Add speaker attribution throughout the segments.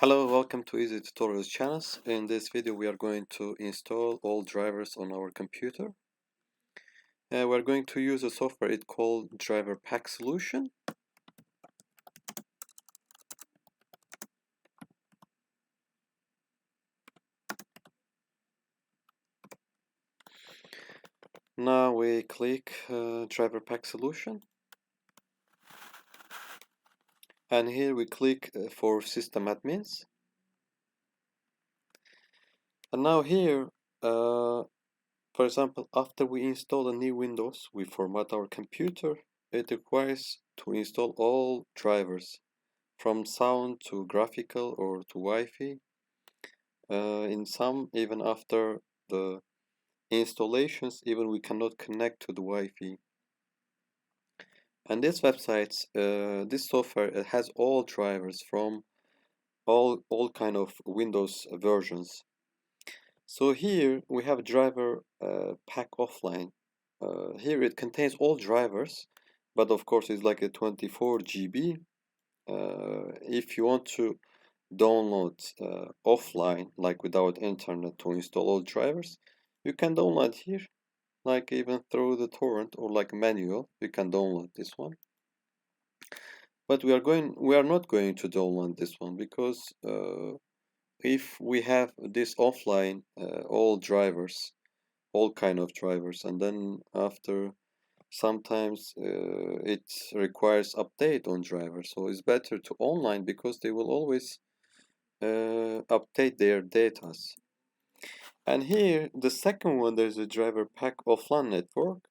Speaker 1: Hello, welcome to Easy Tutorials channels. In this video we are going to install all drivers on our computer. We're going to use a software it called Driver Pack Solution. Now we click Driver Pack Solution, and here we click for System Admins. And now here, for example, after we install a new Windows, we format our computer. It requires to install all drivers, from sound to graphical or to Wi-Fi. In some, even after the installations, even we cannot connect to the Wi-Fi. And this website, this software has all drivers from all kind of Windows versions. So here we have driver pack offline. Here it contains all drivers, but of course it's like a 24 GB. If you want to download offline, like without internet, to install all drivers, you can download here, like even through the torrent or like manual. You can download this one, but we are not going to download this one because if we have this offline, all drivers, all kind of drivers, and then after sometimes it requires update on drivers, so it's better to online because they will always update their data. And here the second one, there's a driver pack offline network.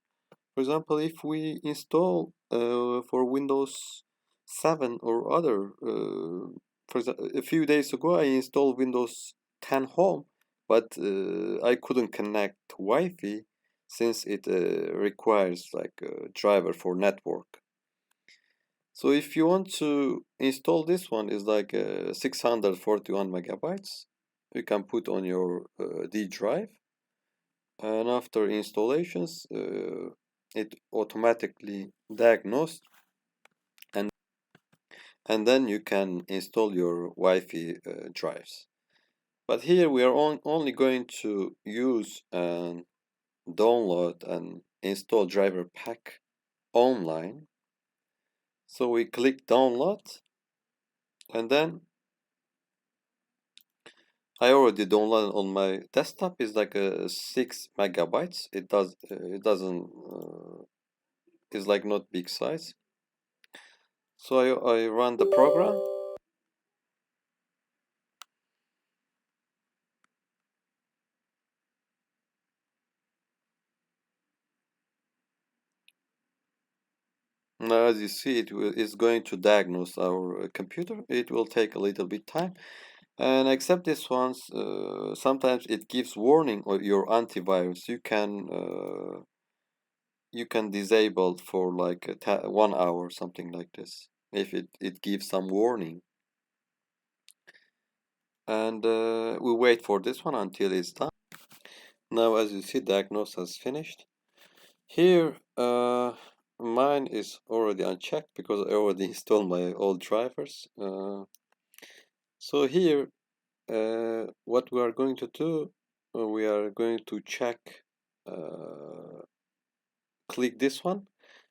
Speaker 1: For example, if we install for Windows 7 or other, for example, a few days ago I installed Windows 10 Home, but I couldn't connect to Wi-Fi since it requires like a driver for network. So if you want to install this one, is like 641 megabytes. You can put on your D drive, and after installations, it automatically diagnosed, and then you can install your Wi-Fi drives. But here we are only going to use and download and install driver pack online. So we click download, and then I already downloaded on my desktop. It's like a 6 megabytes. It doesn't it's like not big size. So I run the program. Now, as you see, it's going to diagnose our computer. It will take a little bit time. And except this ones, sometimes it gives warning of your antivirus. You can disable for like 1 hour, something like this, if it gives some warning. And we wait for this one until it's done. Now, as you see, diagnosis has finished. Here, mine is already unchecked because I already installed my old drivers. So here, what we are going to do, we are going to check, click this one,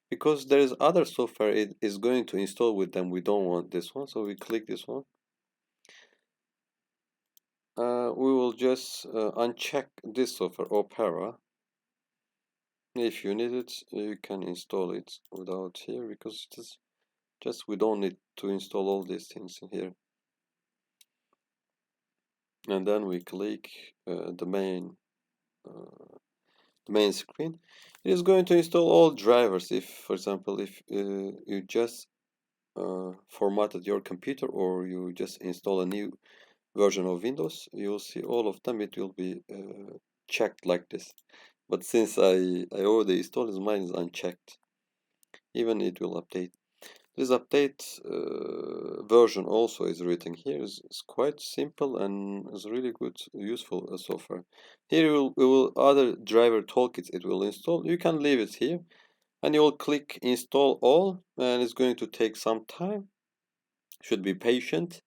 Speaker 1: because there is other software it is going to install with them. We don't want this one, so we click this one. We will just uncheck this software, Opera. If you need it, you can install it without here, because it is just we don't need to install all these things in here. And then we click the main screen. It is going to install all drivers. If, for example, if you just formatted your computer or you just install a new version of Windows, you'll see all of them. It will be checked like this. But since I already installed it, mine is unchecked. Even it will update. This update version also is written here. It's quite simple and is really good, useful software. Here we will other driver toolkits it will install. You can leave it here, and you will click install all, and it's going to take some time. Should be patient.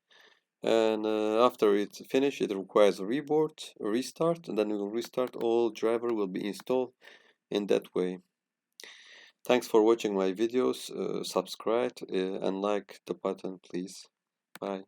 Speaker 1: and after it's finished it requires a restart, and then we will restart, all driver will be installed in that way. Thanks for watching my videos. Subscribe and like the button please. Bye.